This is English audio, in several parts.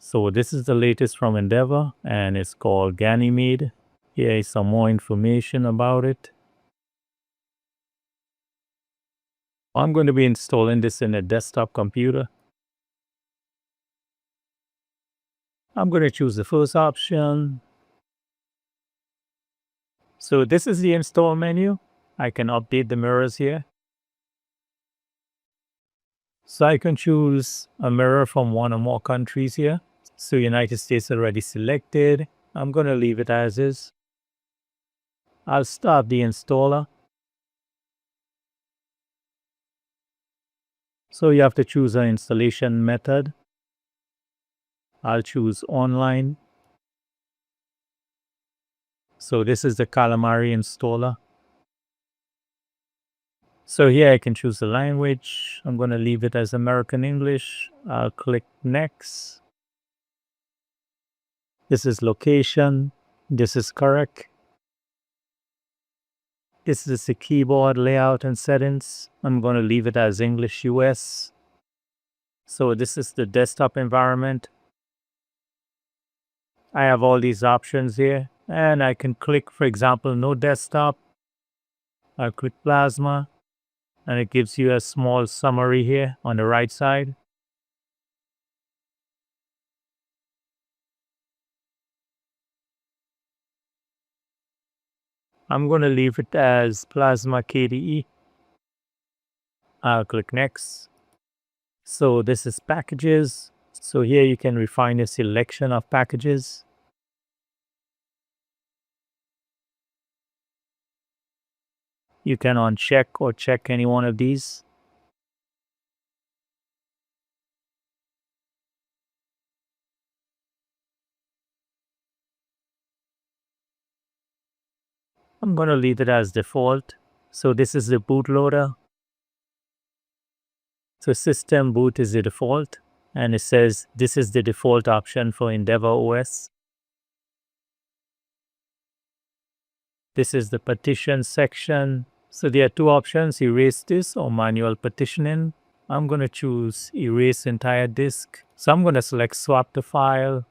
So this is the latest from Endeavour and it's called Ganymede. Here is some more information about it. I'm going to be installing this in a desktop computer. I'm going to choose the first option. So this is the install menu. I can update the mirrors here. So I can choose a mirror from one or more countries here. So United States already selected. I'm going to leave it as is. I'll start the installer. So you have to choose an installation method. I'll choose online. So this is the Calamari installer. So here I can choose the language. I'm going to leave it as American English. I'll click next. This is location. This is correct. This is the keyboard layout and settings. I'm going to leave it as English US. So this is the desktop environment. I have all these options here and I can click, for example, no desktop. I'll click plasma and it gives you a small summary here on the right side. I'm going to leave it as Plasma KDE. I'll click next. So this is packages. So here you can refine a selection of packages. You can uncheck or check any one of these. I'm going to leave it as default. So this is the bootloader. So system boot is the default. And it says this is the default option for EndeavourOS. This is the partition section. So there are two options, erase disk or manual partitioning. I'm going to choose erase entire disk. So I'm going to select swap the file.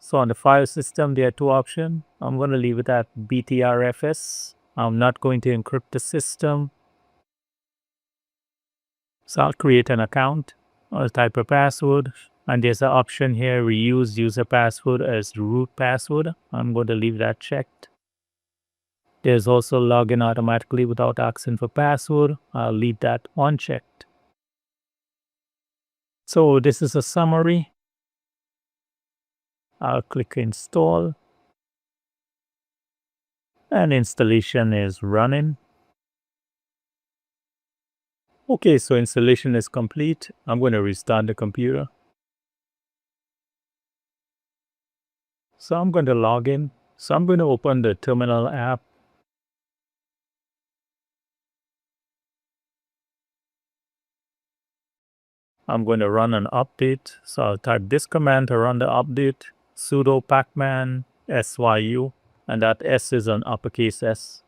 So on the file system, there are two options. I'm going to leave it at BTRFS. I'm not going to encrypt the system. So I'll create an account. I'll type a password. And there's an option here, reuse user password as root password. I'm going to leave that checked. There's also login automatically without asking for password. I'll leave that unchecked. So this is a summary. I'll click install. And installation is running. Okay, so installation is complete. I'm going to restart the computer. So I'm going to log in. So I'm going to open the terminal app. I'm going to run an update. So I'll type this command to run the update. Sudo pacman syu. And that S is an uppercase S.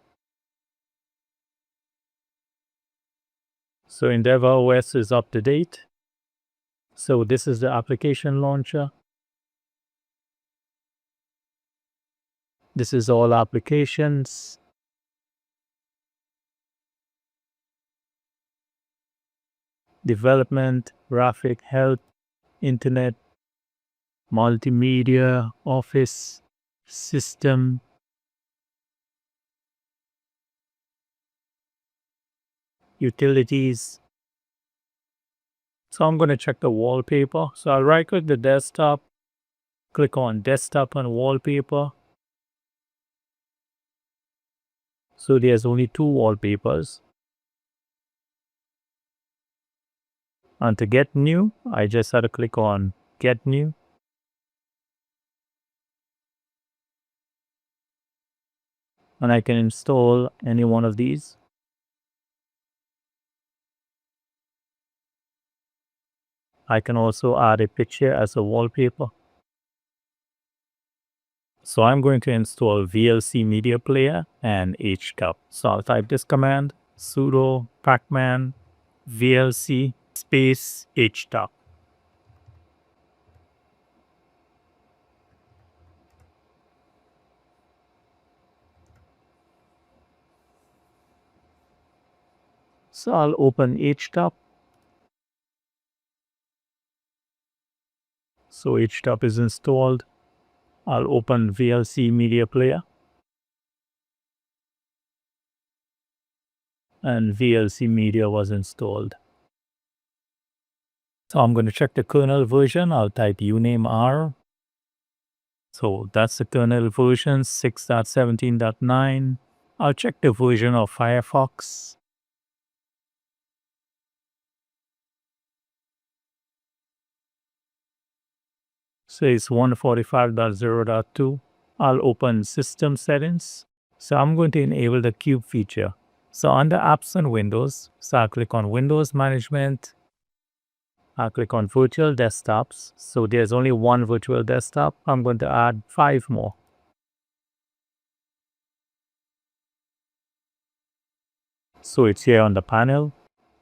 So EndeavourOS is up to date. So this is the application launcher. This is all applications. Development, graphic, health, internet, multimedia, office, system, utilities. So I'm going to check the wallpaper. So I'll right click the desktop, click on desktop and wallpaper. So there's only two wallpapers. And to get new, I just had to click on get new. And I can install any one of these. I can also add a picture as a wallpaper. So I'm going to install VLC Media Player and HTOP. So I'll type this command, sudo pacman VLC space HTOP. So I'll open HTOP. So HTOP is installed. I'll open VLC Media Player. And VLC Media was installed. So I'm going to check the kernel version. I'll type uname R. So that's the kernel version 6.17.9. I'll check the version of Firefox. So it's 145.0.2. I'll open System Settings. So I'm going to enable the Cube feature. So under Apps and Windows, so I'll click on Windows Management. I'll click on Virtual Desktops. So there's only one virtual desktop. I'm going to add 5 more. So it's here on the panel.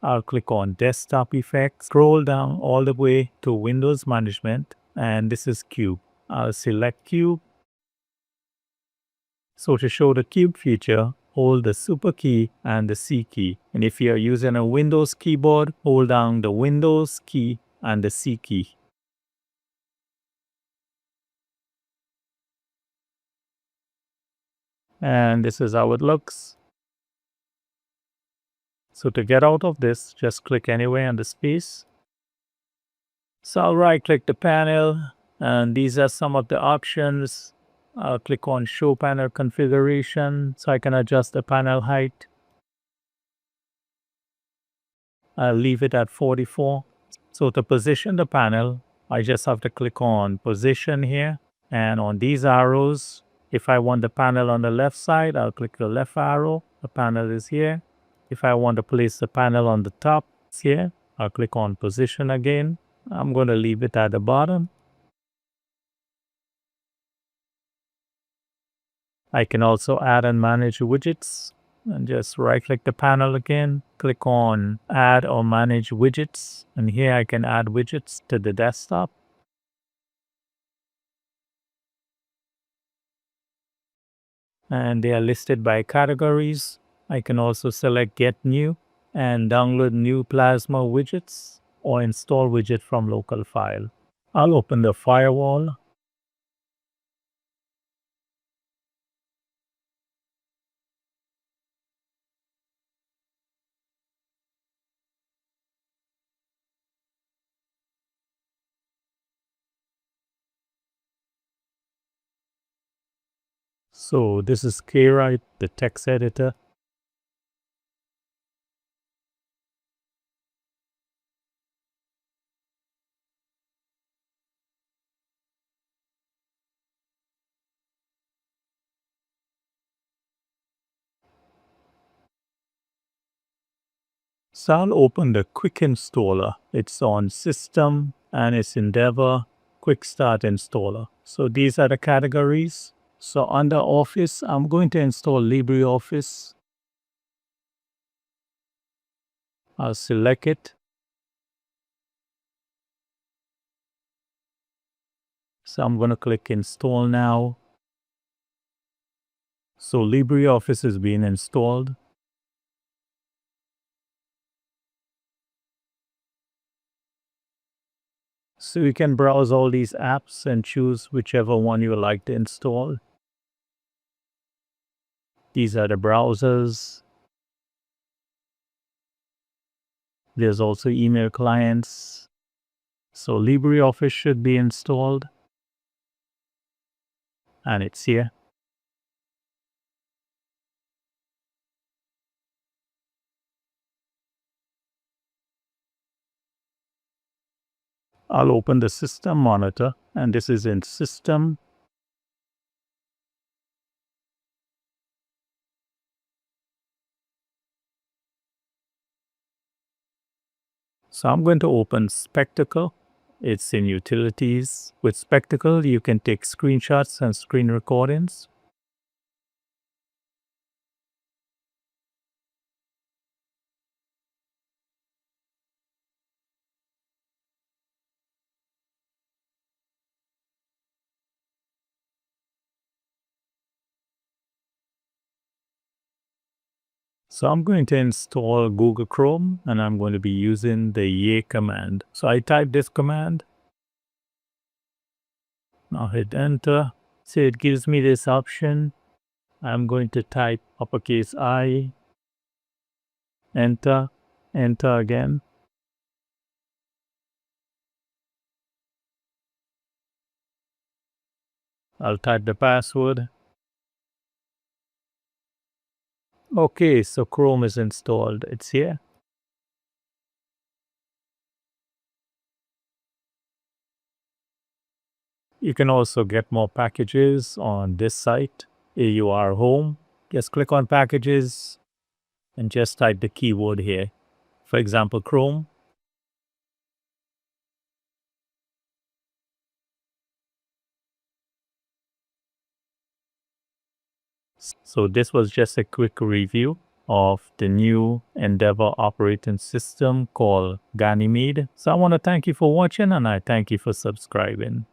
I'll click on Desktop Effects, scroll down all the way to Windows Management, and this is Cube. I'll select Cube. So to show the Cube feature, hold the Super key and the C key. And if you are using a Windows keyboard, hold down the Windows key and the C key. And this is how it looks. So to get out of this, just click anywhere on the space. So I'll right click the panel, and these are some of the options. I'll click on Show Panel Configuration so I can adjust the panel height. I'll leave it at 44. So to position the panel, I just have to click on Position here, and on these arrows, if I want the panel on the left side, I'll click the left arrow. The panel is here. If I want to place the panel on the top, it's here. I'll click on Position again. I'm going to leave it at the bottom. I can also add and manage widgets, and just right click the panel again, click on Add or Manage Widgets, and here I can add widgets to the desktop. And they are listed by categories. I can also select Get New and download new Plasma widgets or install widget from local file. I'll open the Firewall. So this is Kwrite, the text editor. So I'll open the Quick Installer. It's on System and it's Endeavour Quick Start Installer. So these are the categories. So under Office, I'm going to install LibreOffice. I'll select it. So I'm going to click Install Now. So LibreOffice is being installed. So you can browse all these apps and choose whichever one you would like to install. These are the browsers. There's also email clients. So LibreOffice should be installed. And it's here. I'll open the system monitor, and this is in System. So I'm going to open Spectacle. It's in Utilities. With Spectacle, you can take screenshots and screen recordings. So I'm going to install Google Chrome and I'm going to be using the yay command. So I type this command. Now hit enter. So it gives me this option. I'm going to type uppercase I, enter, enter again. I'll type the password. Okay, so Chrome is installed. It's here. You can also get more packages on this site, AUR Home. Just click on packages and just type the keyword here. For example, Chrome. So this was just a quick review of the new Endeavour operating system called Ganymede. So I want to thank you for watching and I thank you for subscribing.